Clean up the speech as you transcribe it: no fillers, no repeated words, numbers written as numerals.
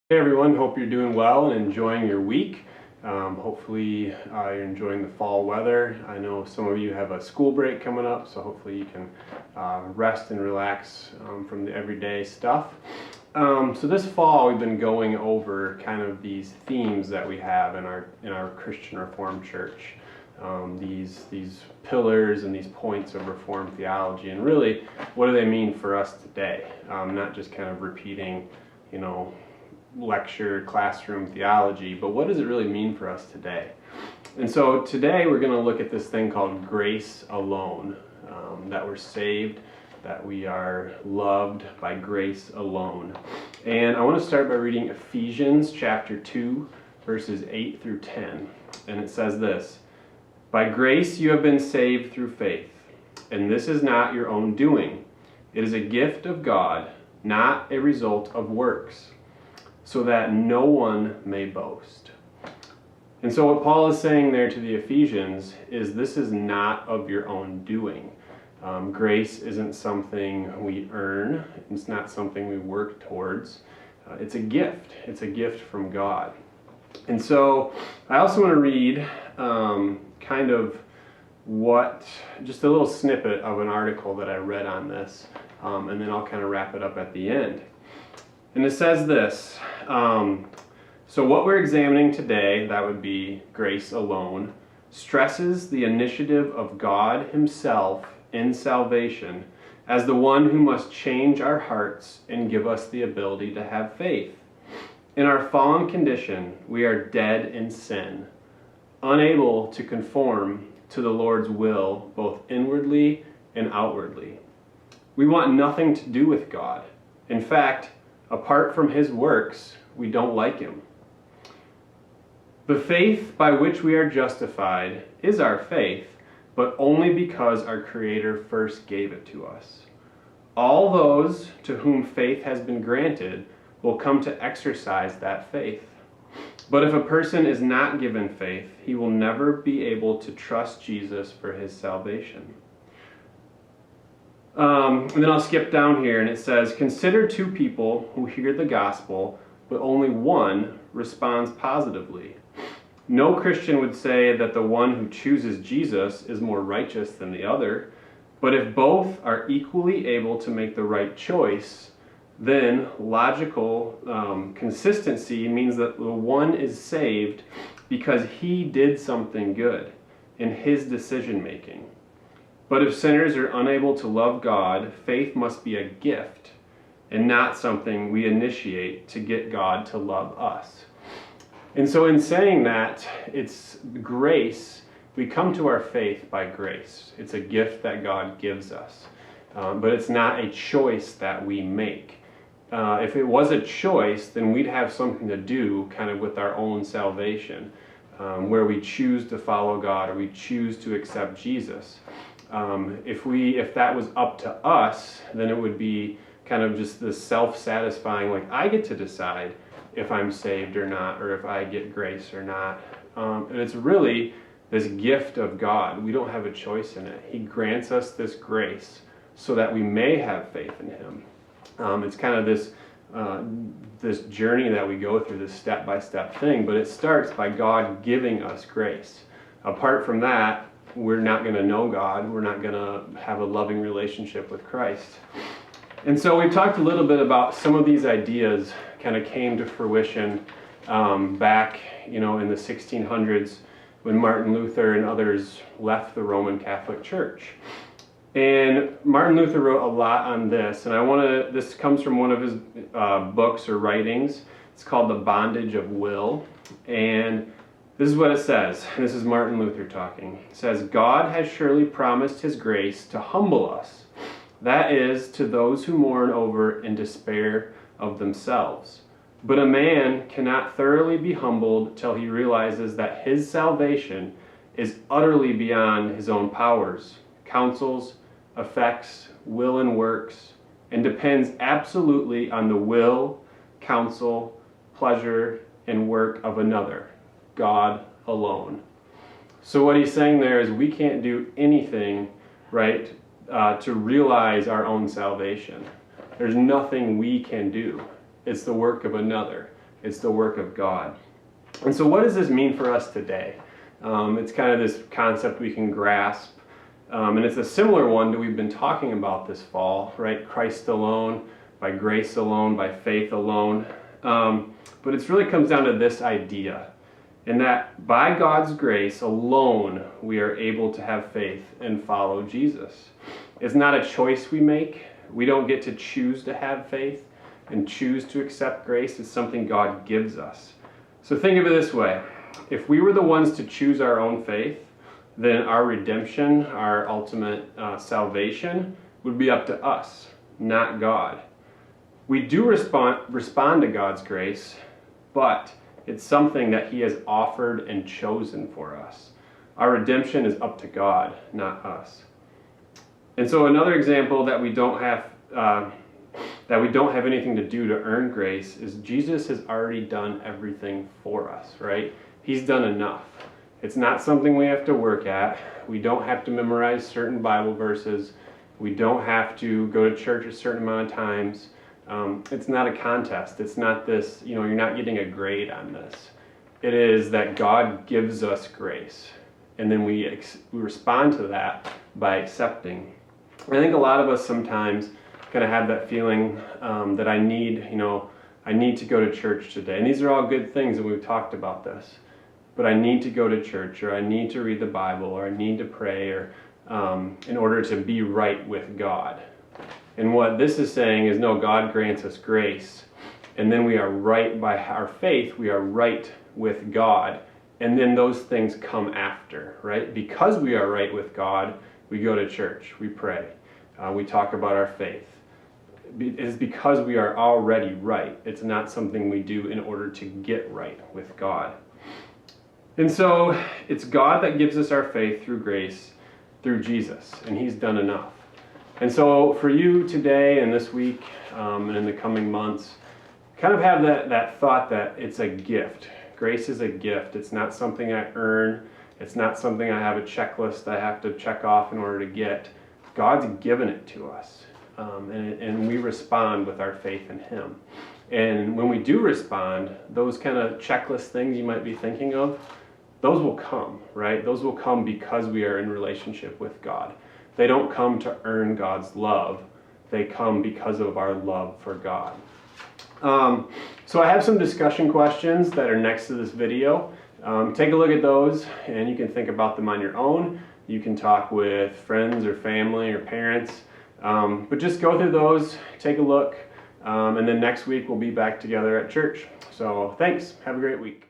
Hey everyone, hope you're doing well and enjoying your week. Hopefully you're enjoying the fall weather. I know some of you have a school break coming up, so hopefully you can rest and relax from the everyday stuff. So this fall we've been going over kind of these themes that we have in our Christian Reformed Church. These pillars and these points of Reformed theology, and really what do they mean for us today? Not just kind of repeating, lecture, classroom theology, but what does it really mean for us today? And so today we're going to look at this thing called grace alone, that we're saved, that we are loved by grace alone. And I want to start by reading Ephesians chapter 2, verses 8 through 10. And it says this: "By grace you have been saved through faith, and this is not your own doing. It is a gift of God, not a result of works, so that no one may boast." And so what Paul is saying there to the Ephesians is this is not of your own doing. Grace isn't something we earn. It's not something we work towards. It's a gift. It's a gift from God. And so I also want to read just a little snippet of an article that I read on this, and then I'll kind of wrap it up at the end. And it says this: so what we're examining today, that would be grace alone, stresses the initiative of God Himself in salvation as the one who must change our hearts and give us the ability to have faith. In our fallen condition, we are dead in sin, unable to conform to the Lord's will both inwardly and outwardly. We want nothing to do with God. In fact, apart from His works, we don't like Him. The faith by which we are justified is our faith, but only because our Creator first gave it to us. All those to whom faith has been granted will come to exercise that faith. But if a person is not given faith, he will never be able to trust Jesus for his salvation. And then I'll skip down here, and it says, "Consider two people who hear the gospel, but only one responds positively. No Christian would say that the one who chooses Jesus is more righteous than the other, but if both are equally able to make the right choice, then logical consistency means that the one is saved because he did something good in his decision making. But if sinners are unable to love God, faith must be a gift and not something we initiate to get God to love us." And so in saying that, it's grace. We come to our faith by grace. It's a gift that God gives us. But it's not a choice that we make. If it was a choice, then we'd have something to do kind of with our own salvation, where we choose to follow God or we choose to accept Jesus. If that was up to us, then it would be kind of just this self-satisfying, like I get to decide if I'm saved or not, or if I get grace or not. And it's really this gift of God. We don't have a choice in it. He grants us this grace so that we may have faith in Him. It's kind of this journey that we go through, this step-by-step thing, but it starts by God giving us grace. Apart from that, we're not going to know God. We're not going to have a loving relationship with Christ. And so we've talked a little bit about some of these ideas kind of came to fruition back, in the 1600s when Martin Luther and others left the Roman Catholic Church. And Martin Luther wrote a lot on this, and this comes from one of his books or writings. It's called The Bondage of Will, and this is what it says. This is Martin Luther talking. It says, "God has surely promised His grace to humble us. That is, to those who mourn over and despair of themselves. But a man cannot thoroughly be humbled till he realizes that his salvation is utterly beyond his own powers, counsels, effects, will, and works, and depends absolutely on the will, counsel, pleasure, and work of another, God alone." So what he's saying there is we can't do anything, right, to realize our own salvation. There's nothing we can do. It's the work of another. It's the work of God. And so what does this mean for us today? It's kind of this concept we can grasp. And it's a similar one that we've been talking about this fall, right? Christ alone, by grace alone, by faith alone. But it really comes down to this idea, in that by God's grace alone, we are able to have faith and follow Jesus. It's not a choice we make. We don't get to choose to have faith and choose to accept grace. It's something God gives us. So think of it this way. If we were the ones to choose our own faith, then our redemption, our ultimate salvation, would be up to us, not God. We do respond to God's grace, but it's something that He has offered and chosen for us. Our redemption is up to God, not us. And so another example that we don't have anything to do to earn grace is Jesus has already done everything for us, right? He's done enough. It's not something we have to work at. We don't have to memorize certain Bible verses. We don't have to go to church a certain amount of times. It's not a contest. It's not this, you're not getting a grade on this. It is that God gives us grace, and then we respond to that by accepting. I think a lot of us sometimes kind of have that feeling that I need to go to church today. And these are all good things, and we've talked about this. But I need to go to church, or I need to read the Bible, or I need to pray, or in order to be right with God. And what this is saying is, no, God grants us grace, and then we are right by our faith, we are right with God, and then those things come after, right? Because we are right with God, we go to church, we pray, we talk about our faith. It is because we are already right. It's not something we do in order to get right with God. And so it's God that gives us our faith through grace, through Jesus, and He's done enough. And so for you today and this week and in the coming months, kind of have that thought that it's a gift. Grace is a gift. It's not something I earn. It's not something I have a checklist I have to check off in order to get. God's given it to us, and we respond with our faith in Him. And when we do respond, those kind of checklist things you might be thinking of, those will come, right? Those will come because we are in relationship with God. They don't come to earn God's love. They come because of our love for God. So I have some discussion questions that are next to this video. Take a look at those, and you can think about them on your own. You can talk with friends or family or parents. But just go through those, take a look, and then next week we'll be back together at church. So thanks. Have a great week.